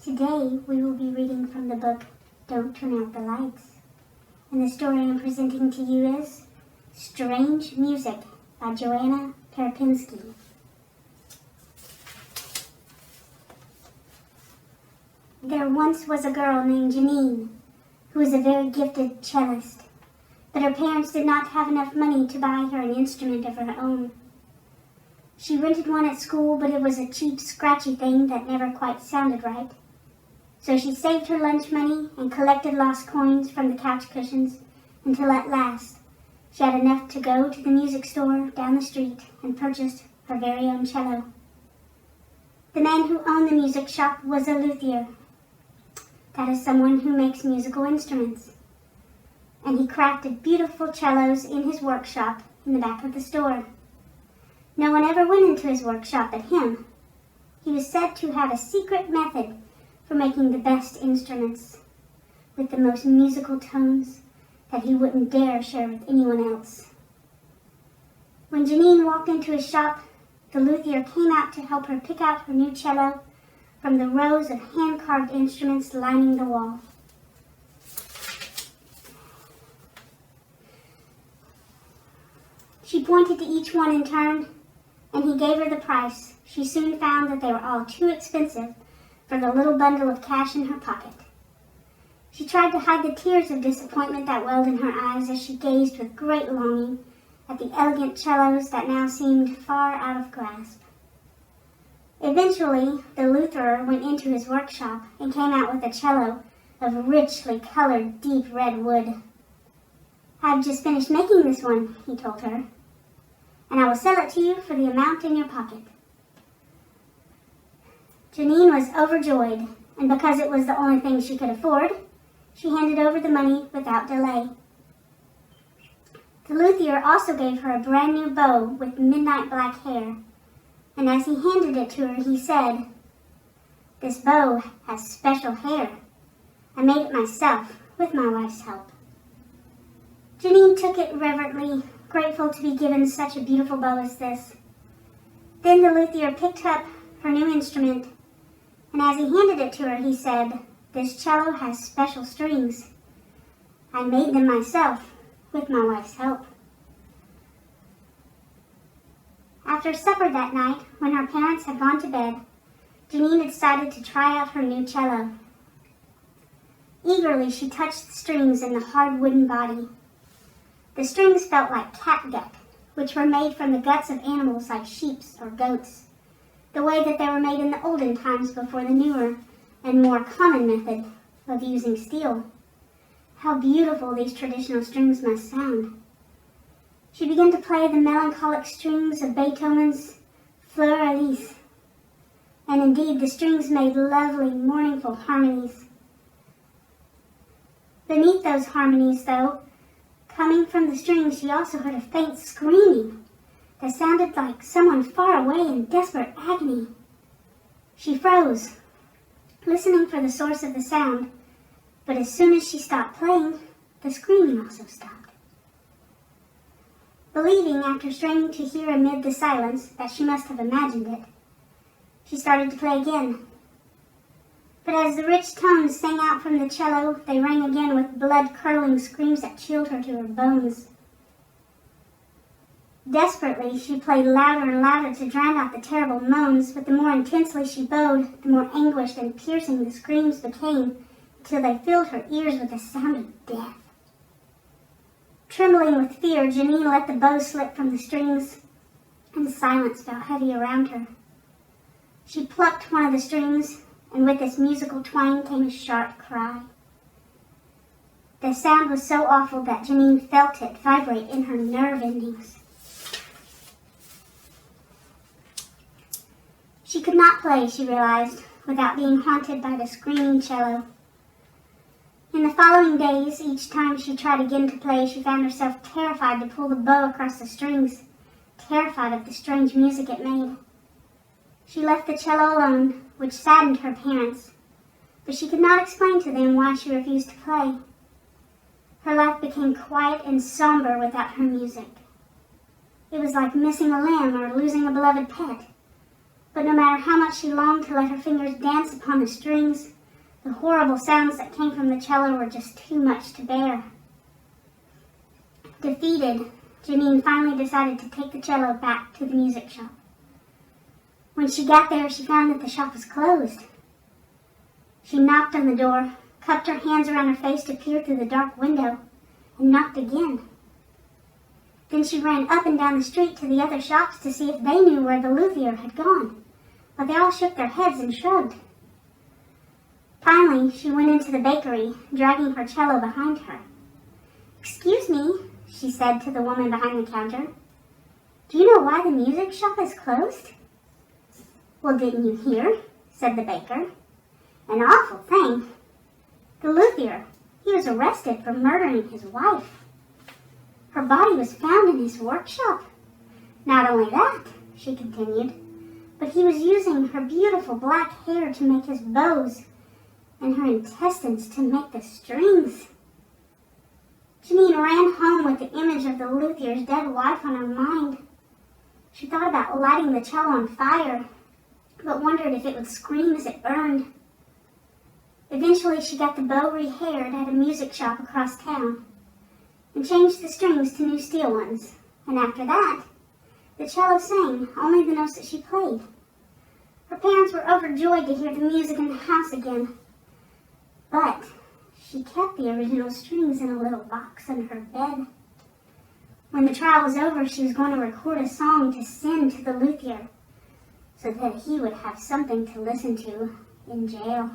Today we will be reading from the book Don't Turn Out the Lights, and the story I'm presenting to you is Strange Music by Joanna Parypinski. There once was a girl named Janine who was a very gifted cellist, but her parents did not have enough money to buy her an instrument of her own. She rented one at school, but it was a cheap, scratchy thing that never quite sounded right. So she saved her lunch money and collected lost coins from the couch cushions until at last she had enough to go to the music store down the street and purchase her very own cello. The man who owned the music shop was a luthier. That is someone who makes musical instruments. And he crafted beautiful cellos in his workshop in the back of the store. No one ever went into his workshop but him. He was said to have a secret method for making the best instruments with the most musical tones that he wouldn't dare share with anyone else. When Janine walked into his shop, the luthier came out to help her pick out her new cello from the rows of hand-carved instruments lining the wall. She pointed to each one in turn, and he gave her the price. She soon found that they were all too expensive for the little bundle of cash in her pocket. She tried to hide the tears of disappointment that welled in her eyes as she gazed with great longing at the elegant cellos that now seemed far out of grasp. Eventually, the lutherer went into his workshop and came out with a cello of richly colored deep red wood. "I've just finished making this one," he told her, "and I will sell it to you for the amount in your pocket." Janine was overjoyed, and because it was the only thing she could afford, she handed over the money without delay. The luthier also gave her a brand new bow with midnight black hair, and as he handed it to her, he said, "This bow has special hair. I made it myself with my wife's help." Janine took it reverently, grateful to be given such a beautiful bow as this. Then the luthier picked up her new instrument, and as he handed it to her, he said, "This cello has special strings. I made them myself with my wife's help." After supper that night, when her parents had gone to bed, Janine decided to try out her new cello. Eagerly, she touched the strings in the hard wooden body. The strings felt like catgut, which were made from the guts of animals like sheep or goats, the way that they were made in the olden times before the newer and more common method of using steel. How beautiful these traditional strings must sound. She began to play the melancholic strings of Beethoven's Fleur Elise, and indeed the strings made lovely, mournful harmonies. Beneath those harmonies, though, coming from the strings, she also heard a faint screaming that sounded like someone far away in desperate agony. She froze, listening for the source of the sound, but as soon as she stopped playing, the screaming also stopped. Believing, after straining to hear amid the silence, that she must have imagined it, she started to play again. But as the rich tones sang out from the cello, they rang again with blood-curdling screams that chilled her to her bones. Desperately, she played louder and louder to drown out the terrible moans, but the more intensely she bowed, the more anguished and piercing the screams became, until they filled her ears with the sound of death. Trembling with fear, Janine let the bow slip from the strings, and the silence fell heavy around her. She plucked one of the strings, and with this musical twang came a sharp cry. The sound was so awful that Janine felt it vibrate in her nerve endings. She could not play, she realized, without being haunted by the screaming cello. In the following days, each time she tried again to play, she found herself terrified to pull the bow across the strings, terrified of the strange music it made. She left the cello alone, which saddened her parents, but she could not explain to them why she refused to play. Her life became quiet and somber without her music. It was like missing a limb or losing a beloved pet. But no matter how much she longed to let her fingers dance upon the strings, the horrible sounds that came from the cello were just too much to bear. Defeated, Janine finally decided to take the cello back to the music shop. When she got there, she found that the shop was closed. She knocked on the door, cupped her hands around her face to peer through the dark window, and knocked again. Then she ran up and down the street to the other shops to see if they knew where the luthier had gone, but they all shook their heads and shrugged. Finally, she went into the bakery, dragging her cello behind her. "Excuse me," she said to the woman behind the counter. "Do you know why the music shop is closed?" "Well, didn't you hear?" said the baker. "An awful thing. The luthier, he was arrested for murdering his wife. Her body was found in his workshop. Not only that," she continued, "but he was using her beautiful black hair to make his bows and her intestines to make the strings." Janine ran home with the image of the luthier's dead wife on her mind. She thought about lighting the cello on fire, but wondered if it would scream as it burned. Eventually, she got the bow re-haired at a music shop across town and changed the strings to new steel ones. And after that, the cello sang only the notes that she played. Her parents were overjoyed to hear the music in the house again, but she kept the original strings in a little box under her bed. When the trial was over, she was going to record a song to send to the luthier so that he would have something to listen to in jail.